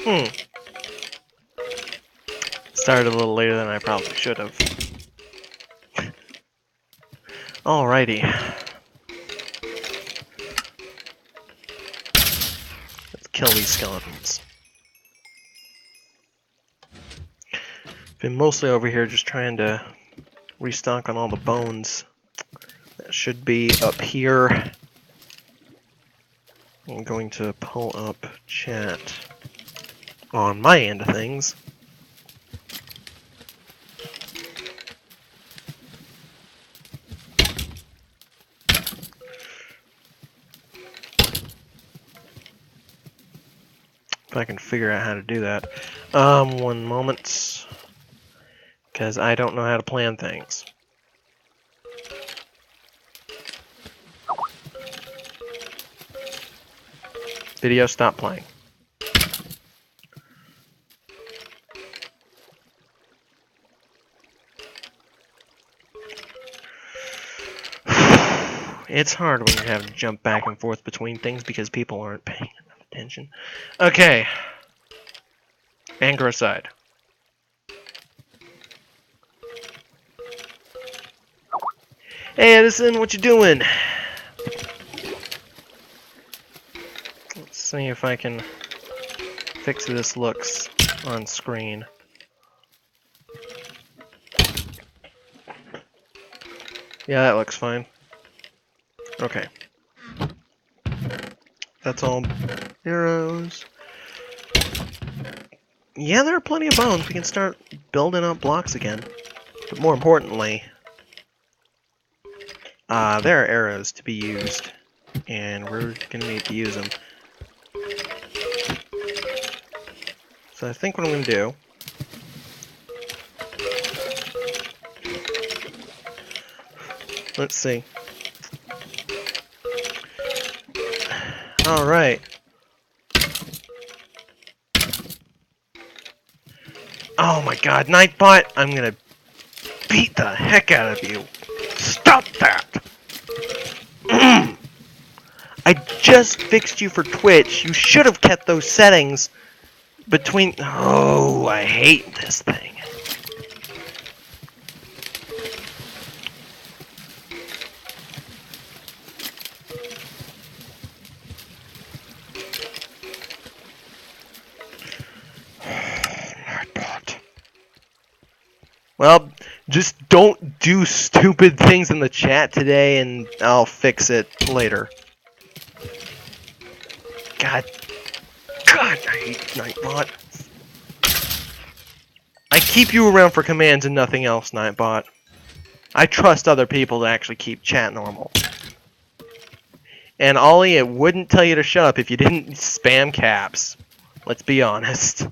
Hmm. Started a little later than I probably should have. Alrighty. Let's kill these skeletons. Been mostly over here just trying to restock on all the bones. That should be up here. I'm going to pull up chat on my end of things. If I can figure out how to do that. One moment. Because I don't know how to plan things. Video, stop playing. It's hard when you have to jump back and forth between things because people aren't paying enough attention. Okay. Anger aside. Hey Edison, what you doing? Let's see if I can fix this looks on screen. Yeah, that looks fine. Okay. That's all arrows. Yeah, there are plenty of bones. We can start building up blocks again. But more importantly, there are arrows to be used. And we're going to need to use them. So I think what I'm going to do... Let's see. Alright. Oh my god, Nightbot! I'm gonna beat the heck out of you! Stop that! I just fixed you for Twitch. You should have kept those settings between... Oh, I hate this thing. Well, just don't do stupid things in the chat today and I'll fix it later. God, I hate Nightbot. I keep you around for commands and nothing else, Nightbot. I trust other people to actually keep chat normal. And Ollie, it wouldn't tell you to shut up if you didn't spam caps. Let's be honest.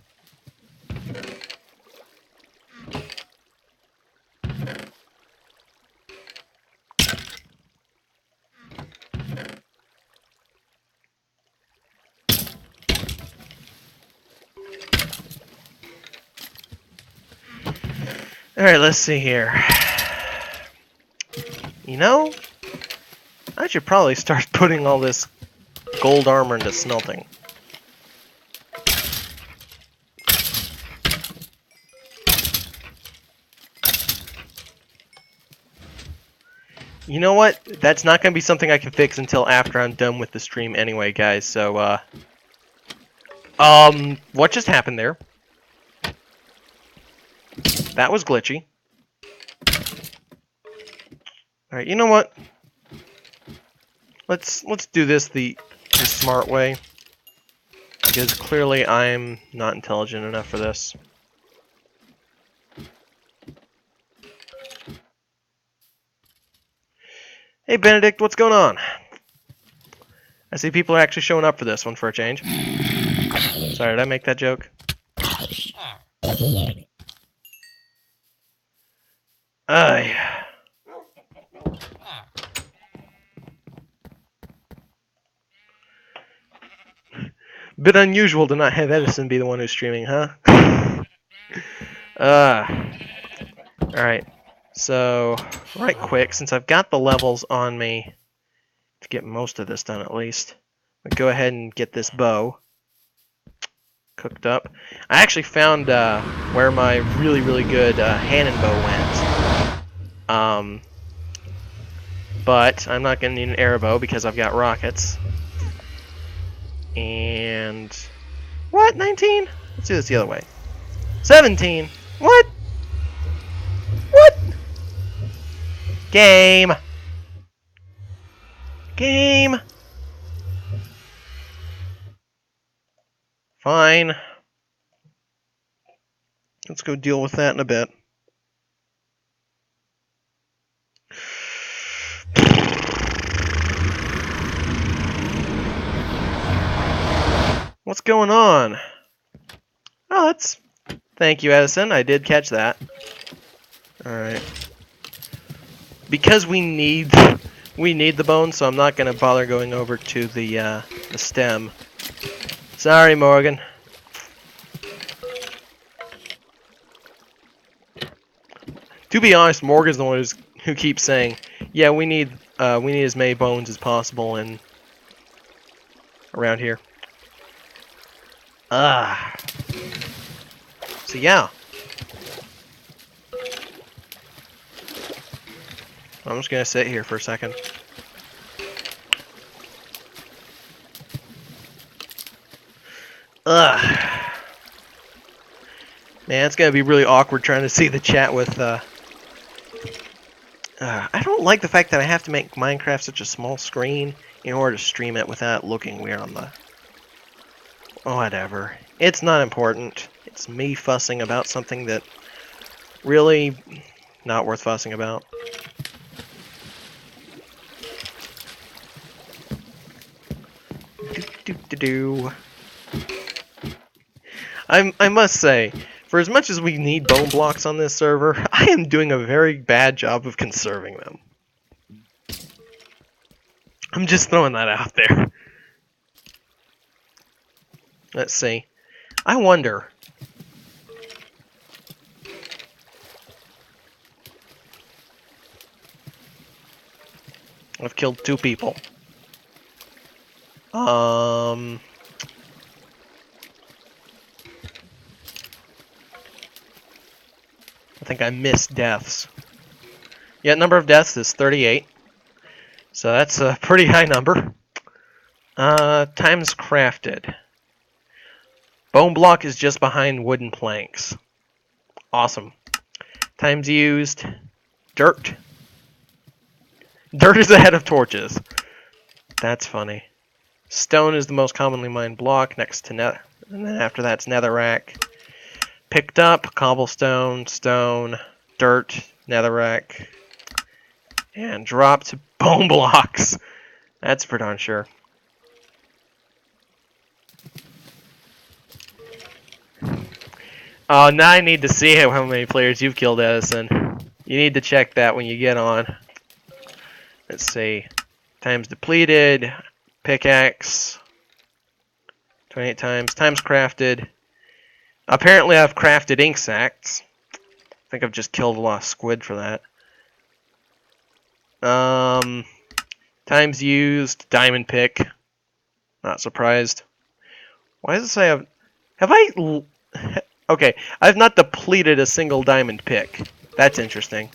Alright, let's see here. You know, I should probably start putting all this gold armor into smelting. You know what? That's not going to be something I can fix until after I'm done with the stream anyway, guys. So, what just happened there? That was glitchy. Alright, you know what? Let's do this the smart way. Because clearly I'm not intelligent enough for this. Hey Benedict, what's going on? I see people are actually showing up for this one for a change. Sorry, did I make that joke? Bit unusual to not have Edison be the one who's streaming, huh? Alright. So, right quick, since I've got the levels on me to get most of this done at least, I'll go ahead and get this bow. cooked up. I actually found where my really good Hannon bow went. But I'm not going to need an arrow bow because I've got rockets. And... What? 19? Let's do this the other way. 17! What? What? Game! Game! Fine. Let's go deal with that in a bit. What's going on? Oh, that's... Thank you, Edison. I did catch that. Alright. Because we need the bone, so I'm not going to bother going over to the stem. Sorry, Morgan. To be honest, Morgan's the one who keeps saying, "Yeah, we need as many bones as possible in around here." So yeah, I'm just gonna sit here for a second. Man, it's gonna be really awkward trying to see the chat with. I don't like the fact that I have to make Minecraft such a small screen in order to stream it without looking weird on the... Whatever. It's not important. It's me fussing about something that really not worth fussing about. I must say, for as much as we need bone blocks on this server, I am doing a very bad job of conserving them. I'm just throwing that out there. Let's see. I wonder. I've killed 2 people. I think I missed deaths. Yeah, number of deaths is 38. So that's a pretty high number. Times crafted. Bone block is just behind wooden planks. Awesome. Times used. Dirt. Dirt is ahead of torches. That's funny. Stone is the most commonly mined block next to nether. And then after that's netherrack. Picked up cobblestone, stone, dirt, netherrack. And dropped bone blocks. That's for darn sure. Oh, now I need to see how many players you've killed, Edison. You need to check that when you get on. Let's see. Times depleted. Pickaxe. 28 times. Times crafted. Apparently I've crafted ink sacs. I think I've just killed a lot of squid for that. Times used. Diamond pick. Not surprised. Why does it say have I... Okay, I've not depleted a single diamond pick. That's interesting.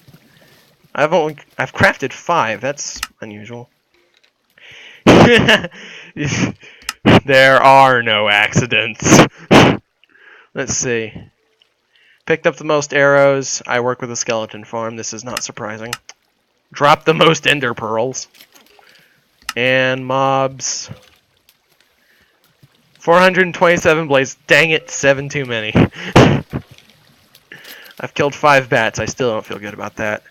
I've crafted 5. That's unusual. There are no accidents. Let's see. Picked up the most arrows. I work with a skeleton farm. This is not surprising. Dropped the most ender pearls. And mobs. 427 blaze. Dang it, 7 too many. I've killed 5 bats. I still don't feel good about that.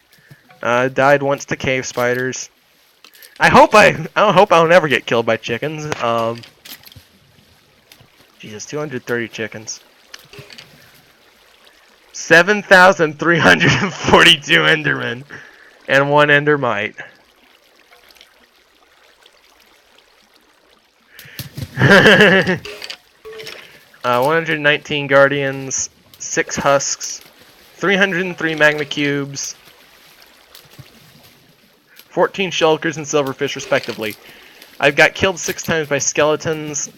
Died once to cave spiders. I hope I'll never get killed by chickens. Jesus, 230 chickens. 7,342 endermen. And 1 endermite. 119 guardians, 6 husks, 303 magma cubes, 14 shulkers and silverfish respectively. I've got killed 6 times by skeletons,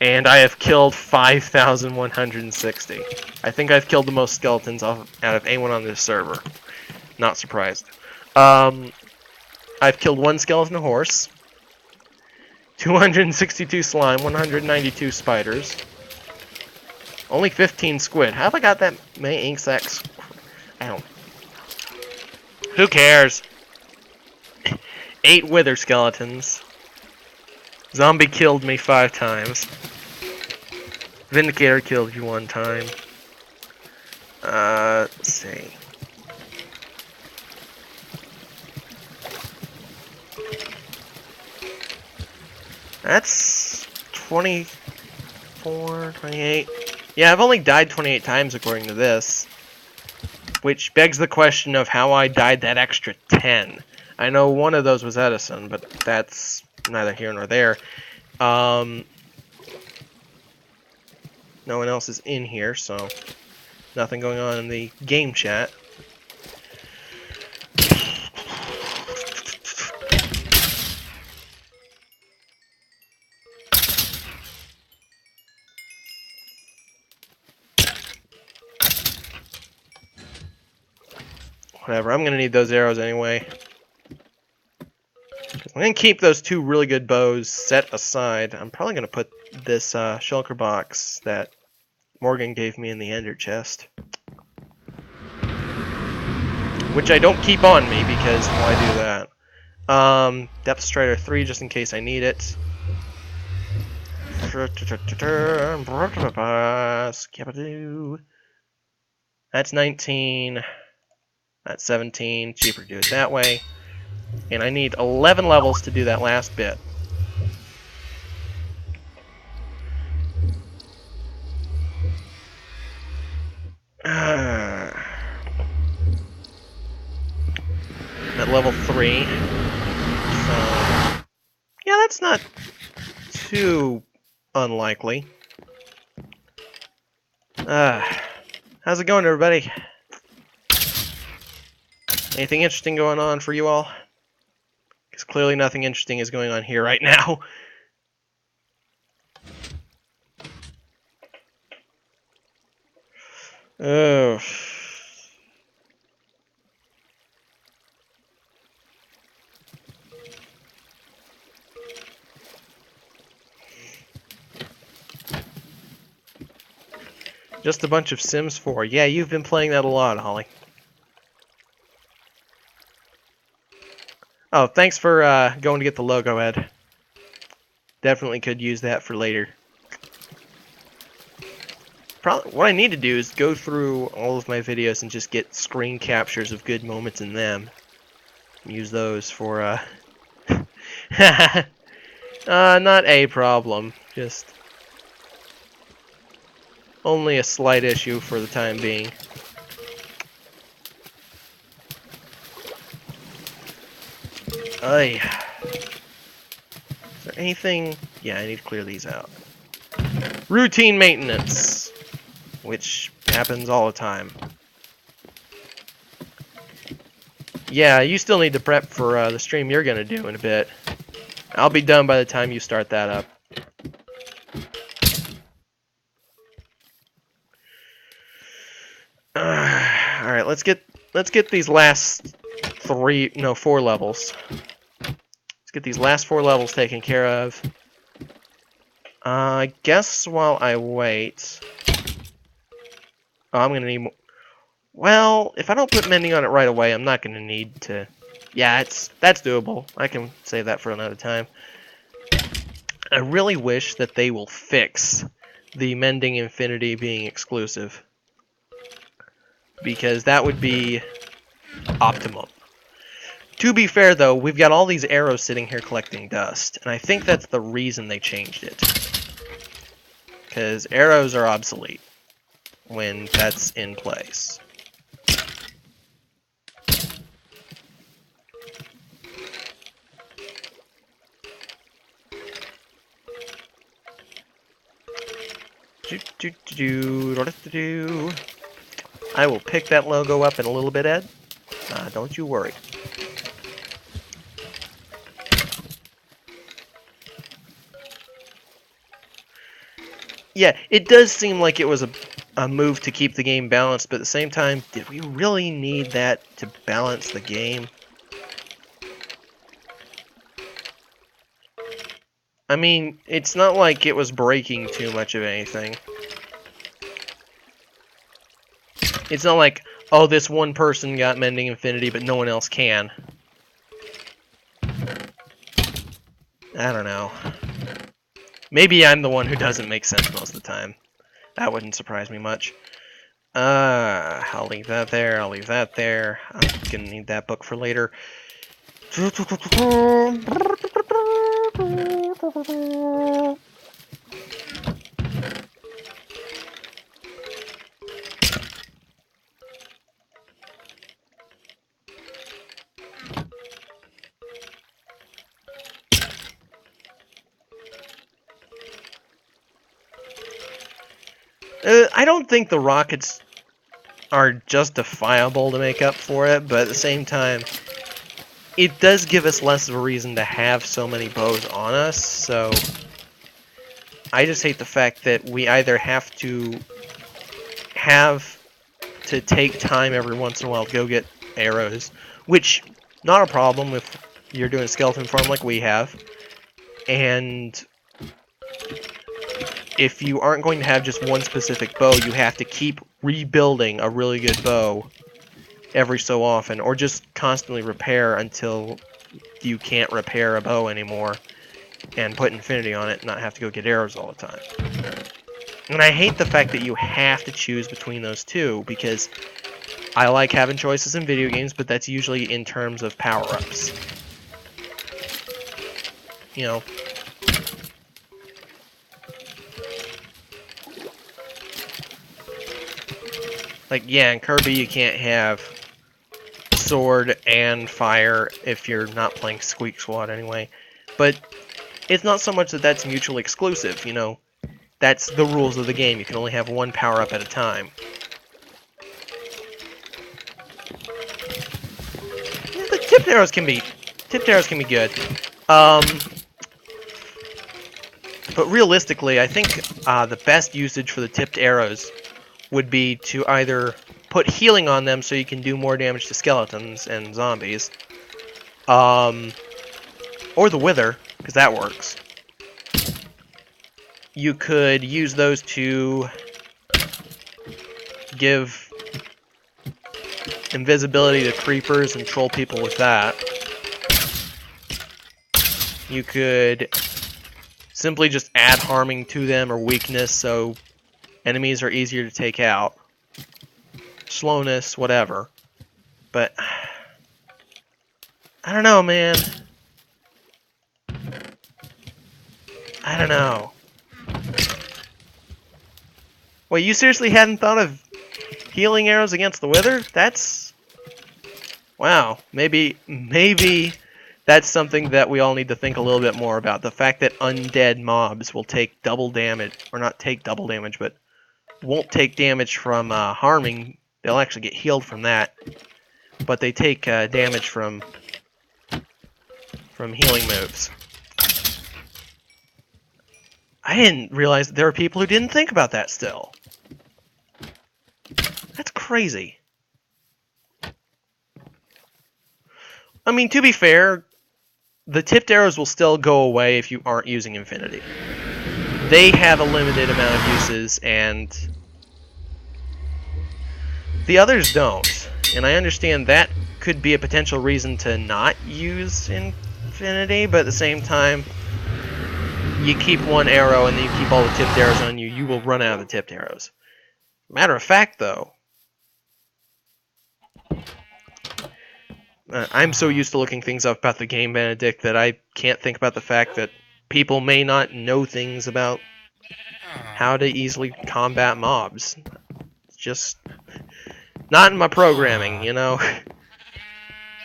And I have killed 5,160. I think I've killed the most skeletons out of anyone on this server. Not surprised. I've killed 1 skeleton horse, 262 slime, 192 spiders, only 15 squid. How have I got that many ink sacs? I don't... Who cares? 8 wither skeletons. Zombie killed me 5 times. Vindicator killed you 1 time. Let's see. That's 24, 28. Yeah, I've only died 28 times according to this. Which begs the question of how I died that extra 10. I know one of those was Edison, but that's neither here nor there. No one else is in here, so nothing going on in the game chat. Whatever, I'm gonna need those arrows anyway. I'm gonna keep those 2 really good bows set aside. I'm probably gonna put this shulker box that Morgan gave me in the ender chest. Which I don't keep on me, because why do that? Depth Strider 3, just in case I need it. That's 19. That's 17. Cheaper to do it that way. And I need 11 levels to do that last bit. At level 3. So, yeah, that's not too unlikely. How's it going, everybody? Anything interesting going on for you all? Because clearly nothing interesting is going on here right now. Oh. Just a bunch of Sims 4. Yeah, you've been playing that a lot, Holly. Oh, thanks for going to get the logo, Ed. Definitely could use that for later. Probably, what I need to do is go through all of my videos and just get screen captures of good moments in them. Use those for, not a problem. Just only a slight issue for the time being. Ay. Is there anything? Yeah, I need to clear these out. Routine maintenance, which happens all the time. Yeah, you still need to prep for the stream you're gonna do in a bit. I'll be done by the time you start that up. Alright, let's get these last 4 levels. Let's get these last 4 levels taken care of. I guess while I wait... Oh, I'm gonna need more... Well, if I don't put mending on it right away, I'm not gonna need to... Yeah, that's doable. I can save that for another time. I really wish that they will fix the Mending Infinity being exclusive. Because that would be optimum. To be fair, though, we've got all these arrows sitting here collecting dust, and I think that's the reason they changed it. Because arrows are obsolete when that's in place. I will pick that logo up in a little bit, Ed. Don't you worry. Yeah, it does seem like it was a move to keep the game balanced, but at the same time, did we really need that to balance the game? I mean, it's not like it was breaking too much of anything. It's not like, oh, this one person got Mending Infinity, but no one else can. I don't know. Maybe I'm the one who doesn't make sense most of the time. That wouldn't surprise me much. I'll leave that there, I'll leave that there. I'm gonna need that book for later. I don't think the rockets are justifiable to make up for it, but at the same time, it does give us less of a reason to have so many bows on us, so I just hate the fact that we either have to take time every once in a while to go get arrows, which, not a problem if you're doing skeleton farm like we have, and if you aren't going to have just one specific bow, you have to keep rebuilding a really good bow every so often, or just constantly repair until you can't repair a bow anymore and put infinity on it and not have to go get arrows all the time. And I hate the fact that you have to choose between those two, because I like having choices in video games, but that's usually in terms of power-ups. You know, like, yeah, in Kirby you can't have sword and fire if you're not playing Squeak Squad anyway. But it's not so much that that's mutually exclusive, you know. That's the rules of the game. You can only have one power-up at a time. Yeah, the tipped arrows can be good. But realistically, I think the best usage for the tipped arrows would be to either put healing on them so you can do more damage to skeletons and zombies, or the wither, because that works. You could use those to give invisibility to creepers and troll people with that. You could simply just add harming to them or weakness so enemies are easier to take out. Slowness, whatever. But I don't know, man. I don't know. Wait, you seriously hadn't thought of healing arrows against the wither? That's... wow. Maybe that's something that we all need to think a little bit more about. The fact that undead mobs will take double damage, or not take double damage, but won't take damage from harming. They'll actually get healed from that. But they take damage from healing moves. I didn't realize that there were people who didn't think about that still. That's crazy. I mean, to be fair, the tipped arrows will still go away if you aren't using infinity. They have a limited amount of uses, and the others don't. And I understand that could be a potential reason to not use infinity, but at the same time, you keep one arrow and then you keep all the tipped arrows on you, you will run out of the tipped arrows. Matter of fact, though, I'm so used to looking things up about the game, Benedict, that I can't think about the fact that people may not know things about how to easily combat mobs. It's just not in my programming, you know?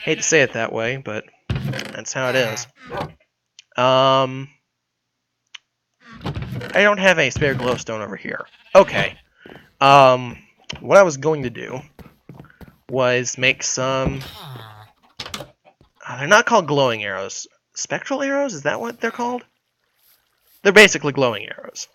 Hate to say it that way, but that's how it is. I don't have any spare glowstone over here. Okay. What I was going to do was make some... they're not called glowing arrows. Spectral arrows? Is that what they're called? They're basically glowing arrows.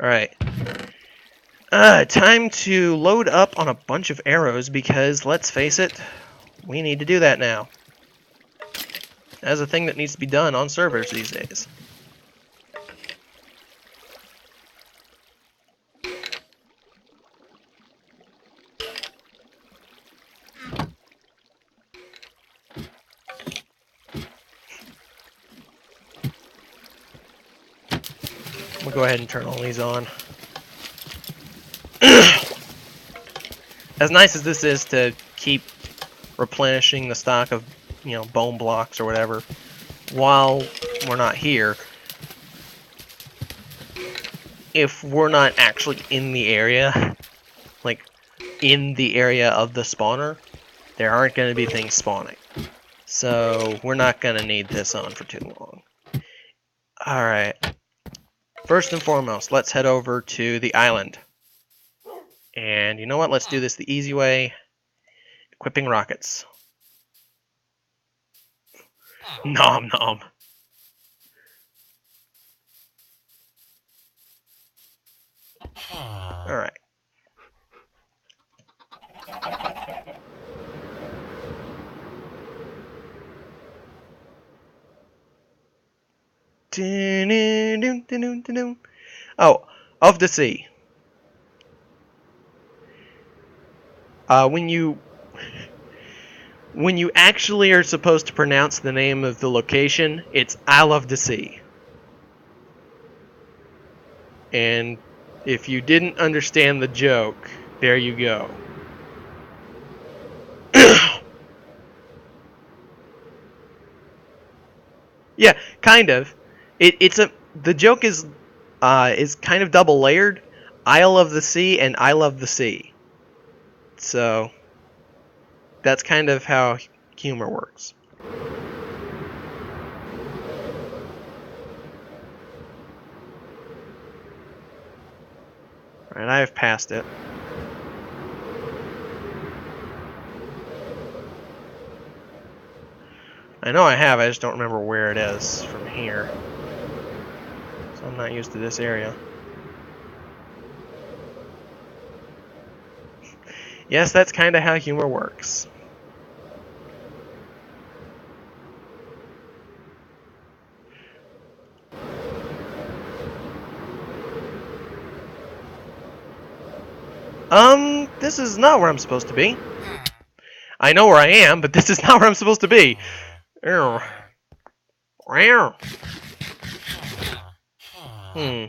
Alright. Time to load up on a bunch of arrows because, let's face it, we need to do that now. That's a thing that needs to be done on servers these days. We'll go ahead and turn all these on. As nice as this is to keep replenishing the stock of, bone blocks or whatever, while we're not here, if we're not actually in the area, like in the area of the spawner, there aren't going to be things spawning. So we're not going to need this on for too long. Alright. First and foremost, let's head over to the island. And you know what? Let's do this the easy way. Equipping rockets. Nom nom. Alright. Oh, of the sea. When you actually are supposed to pronounce the name of the location, it's Isle of the Sea. And if you didn't understand the joke, there you go. Yeah, kind of. The joke is kind of double layered. Isle of the Sea and I love the sea. So that's kind of how humor works. Alright, I have passed it. I know I have, I just don't remember where it is from here. So I'm not used to this area. Yes, that's kind of how humor works. This is not where I'm supposed to be. I know where I am, but this is not where I'm supposed to be. Hmm.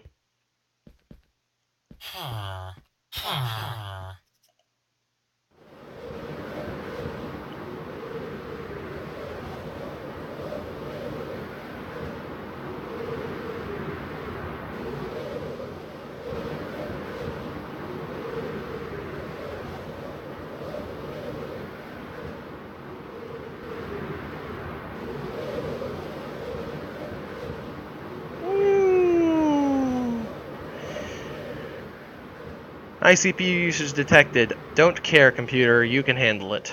High CPU usage detected. Don't care, computer. You can handle it.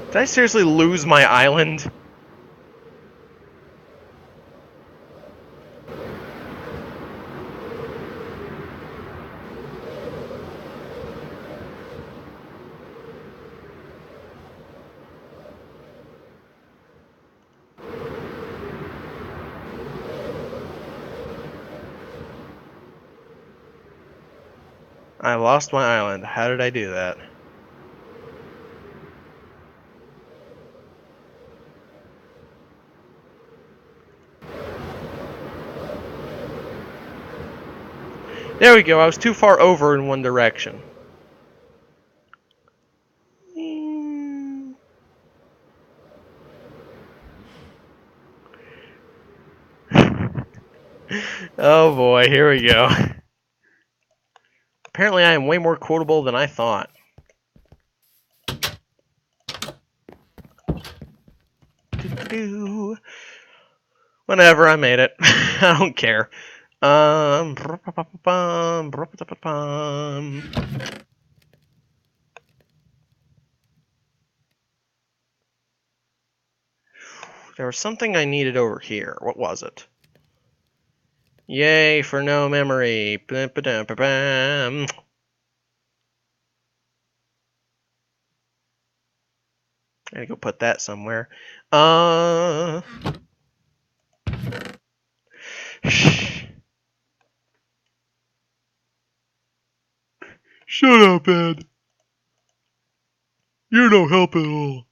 Did I seriously lose my island? I lost my island. How did I do that? There we go. I was too far over in one direction. Oh boy, here we go. Apparently I am way more quotable than I thought. Well, Whatever, I made it. I don't care. There was something I needed over here. What was it? Yay for no memory. I gotta go put that somewhere. Shut up, Ed. You're no help at all.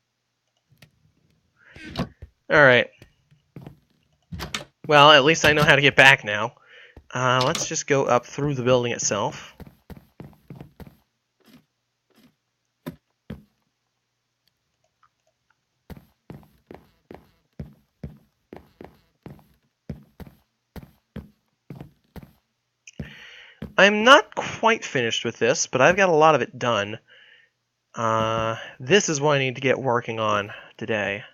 Alright. Well, at least I know how to get back now. Let's just go up through the building itself. I'm not quite finished with this, but I've got a lot of it done. This is what I need to get working on today,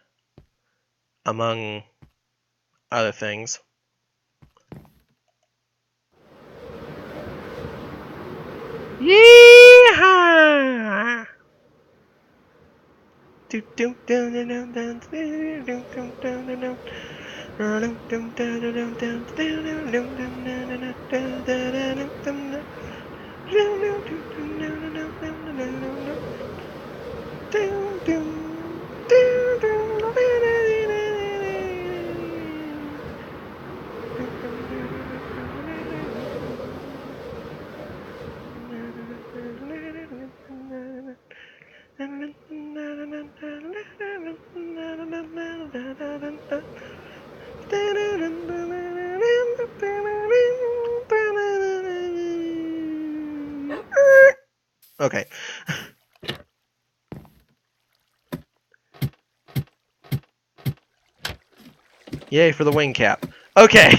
among other things. Yeehaw! Okay. Yay for the wing cap. Okay.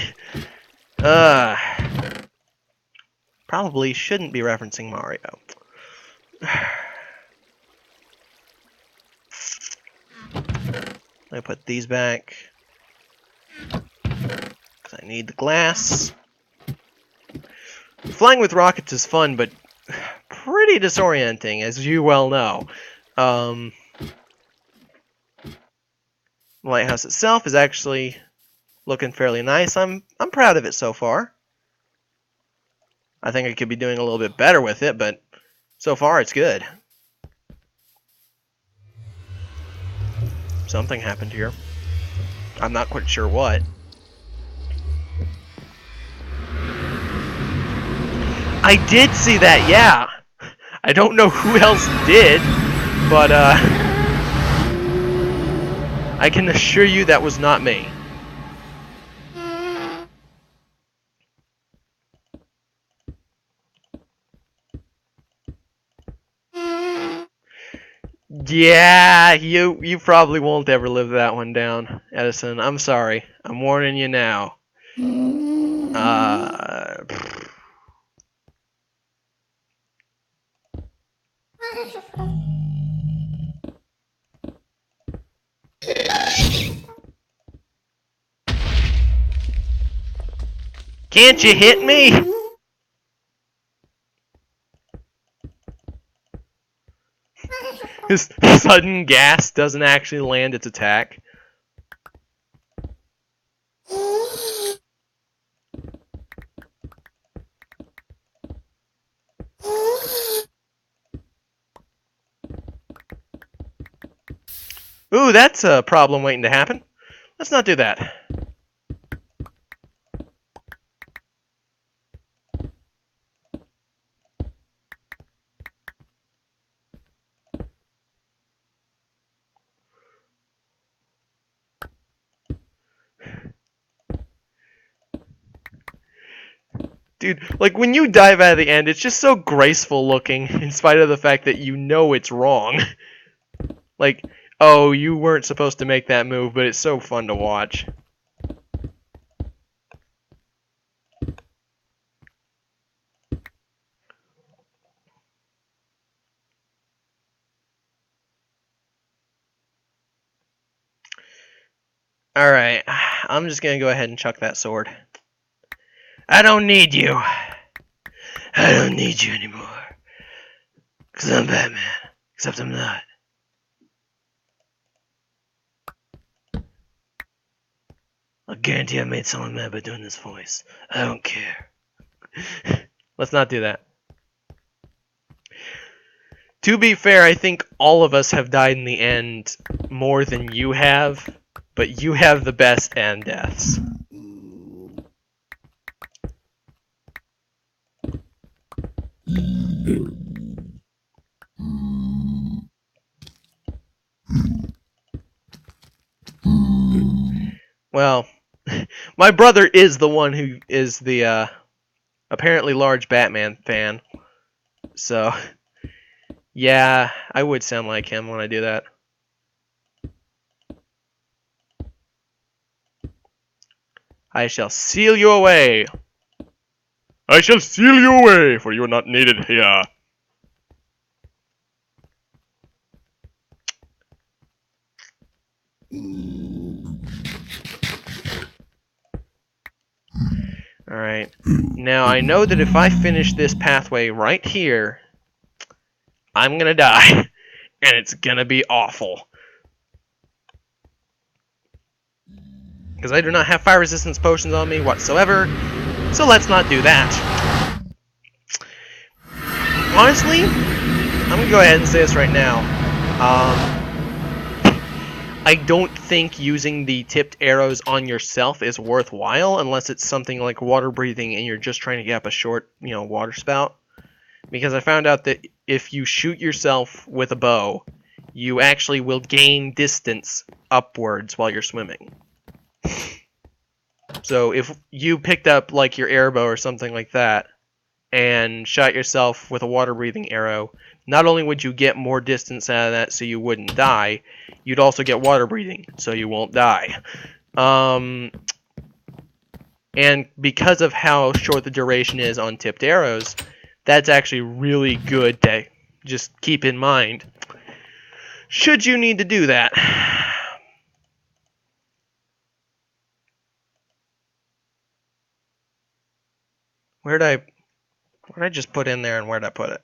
Probably shouldn't be referencing Mario. I put these back. Because I need the glass. Flying with rockets is fun, but pretty disorienting, as you well know. The lighthouse itself is actually looking fairly nice. I'm proud of it so far. I think I could be doing a little bit better with it, but so far it's good. Something happened here. I'm not quite sure what. I did see that, yeah. I don't know who else did, but I can assure you that was not me. Yeah, you probably won't ever live that one down, Edison. I'm sorry. I'm warning you now. Can't you hit me? His sudden gas doesn't actually land its attack. Ooh, that's a problem waiting to happen. Let's not do that. Dude, like when you dive at the end, it's just so graceful looking, in spite of the fact that you know it's wrong. Like, oh, you weren't supposed to make that move, but it's so fun to watch. Alright, I'm just gonna go ahead and chuck that sword. I don't need you. I don't need you anymore. Because I'm Batman. Except I'm not. I guarantee I made someone mad by doing this voice. I don't care. Let's not do that. To be fair, I think all of us have died in the end more than you have, but you have the best end deaths. Well, my brother is the one who is the apparently large Batman fan. So, yeah, I would sound like him when I do that. I shall seal you away. I shall seal you away, for you are not needed here. Alright. Now, I know that if I finish this pathway right here, I'm gonna die. And it's gonna be awful. Because I do not have fire resistance potions on me whatsoever. So let's not do that. Honestly, I'm gonna go ahead and say this right now. I don't think using the tipped arrows on yourself is worthwhile unless it's something like water breathing and you're just trying to get up a short, water spout. Because I found out that if you shoot yourself with a bow, you actually will gain distance upwards while you're swimming. So if you picked up like your air bow or something like that and shot yourself with a water breathing arrow, not only would you get more distance out of that so you wouldn't die, you'd also get water breathing so you won't die. And because of how short the duration is on tipped arrows, that's actually really good to just keep in mind should you need to do that. Where'd I just put in there and where'd I put it?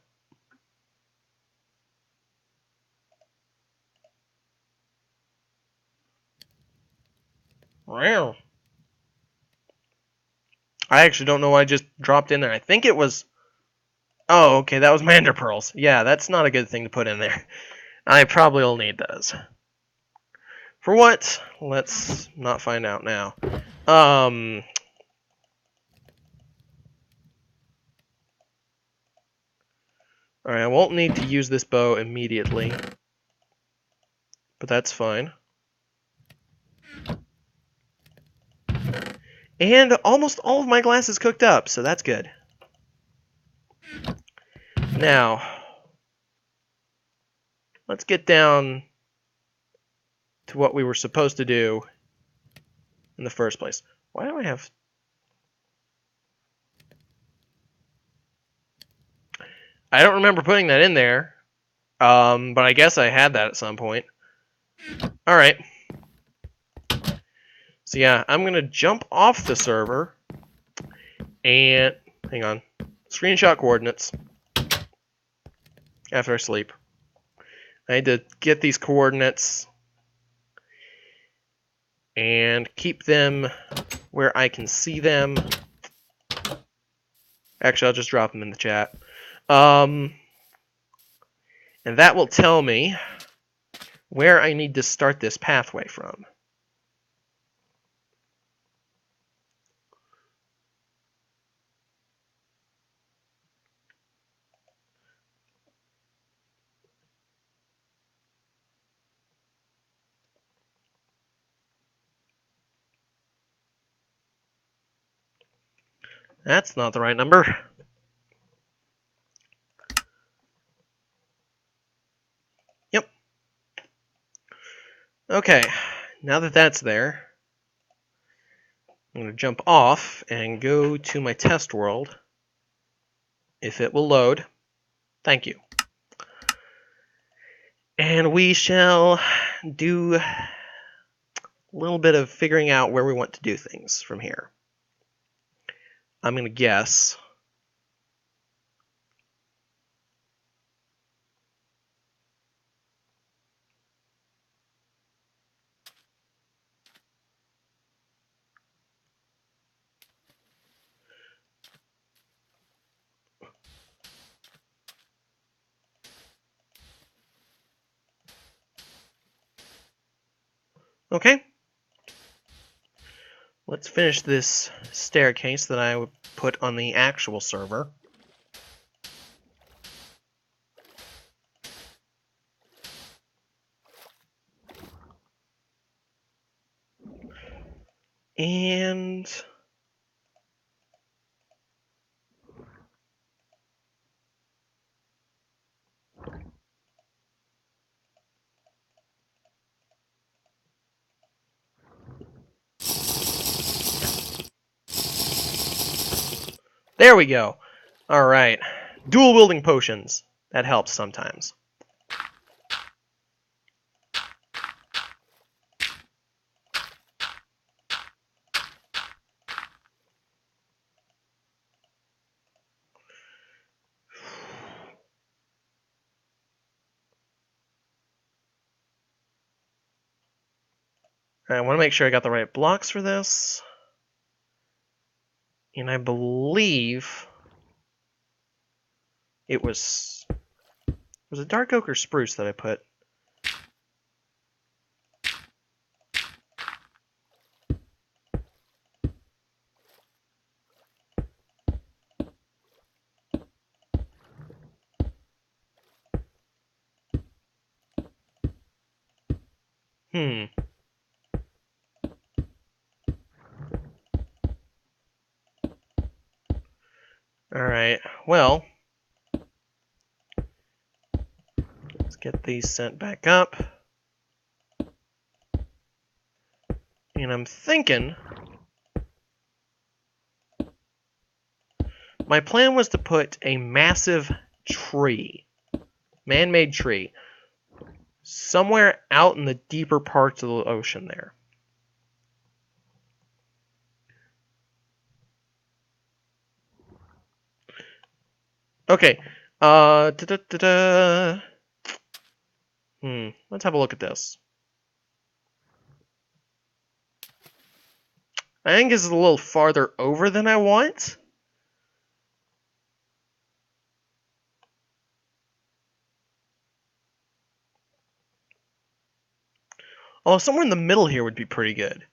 Wow. I actually don't know why I just dropped in there. I think it was... Oh, okay, that was my ender pearls. Yeah, that's not a good thing to put in there. I probably will need those. For what? Let's not find out now. Alright, I won't need to use this bow immediately. But that's fine. And almost all of my glass is cooked up, so that's good. Now, let's get down to what we were supposed to do in the first place. Why do I have... I don't remember putting that in there, but I guess I had that at some point. Alright. So yeah, I'm going to jump off the server and... Hang on. Screenshot coordinates after I sleep. I need to get these coordinates and keep them where I can see them. Actually, I'll just drop them in the chat. And that will tell me where I need to start this pathway from. That's not the right number. Yep. Okay, now that that's there, I'm going to jump off and go to my test world. If it will load. Thank you. And we shall do little bit of figuring out where we want to do things from here. I'm going to guess. Okay. Let's finish this staircase that I would put on the actual server. And there we go. All right. Dual wielding potions. That helps sometimes. I want to make sure I got the right blocks for this. And I believe it was a dark oak or spruce that I put. Alright, well, let's get these sent back up. And I'm thinking my plan was to put a massive tree, man-made tree, somewhere out in the deeper parts of the ocean there. Okay. Let's have a look at this. I think this is a little farther over than I want. Oh, somewhere in the middle here would be pretty good.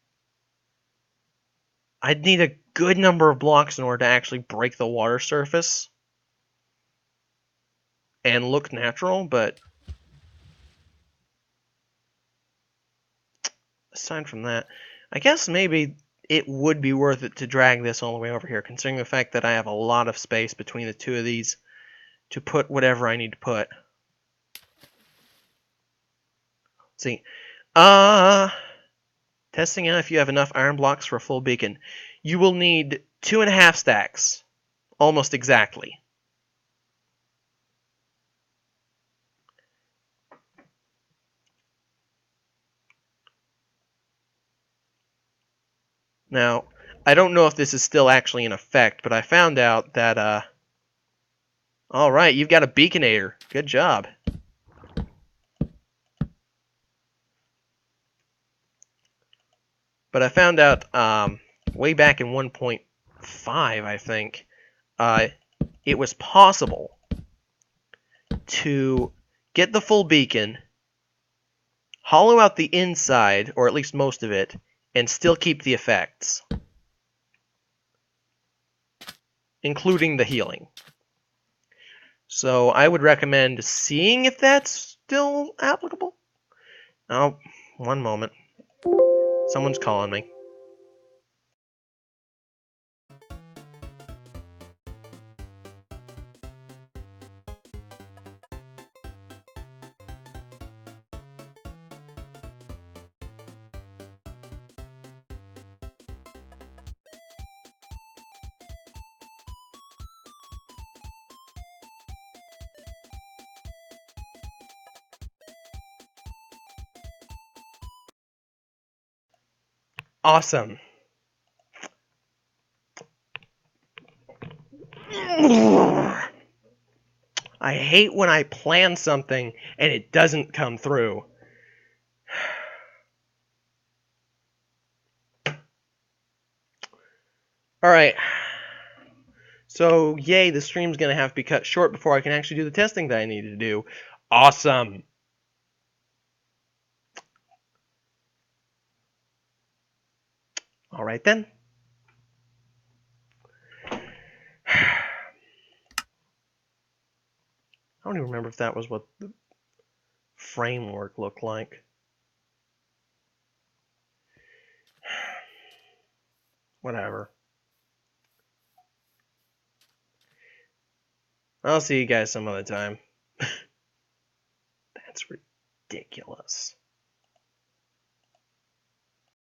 I'd need a good number of blocks in order to actually break the water surface and look natural, but aside from that, I guess maybe it would be worth it to drag this all the way over here, considering the fact that I have a lot of space between the two of these to put whatever I need to put. Let's see. Testing out if you have enough iron blocks for a full beacon. You will need 2.5 stacks. Almost exactly. Now, I don't know if this is still actually in effect, but I found out that, alright, you've got a beaconator. Good job. But I found out, way back in 1.5, I think, it was possible to get the full beacon, hollow out the inside, or at least most of it, and still keep the effects, including the healing. So I would recommend seeing if that's still applicable. Oh, one moment. Someone's calling me. Awesome. I hate when I plan something and it doesn't come through. Alright. So, yay, the stream's going to have to be cut short before I can actually do the testing that I need to do. Awesome. Alright then. I don't even remember if that was what the framework looked like. Whatever. I'll see you guys some other time. That's ridiculous.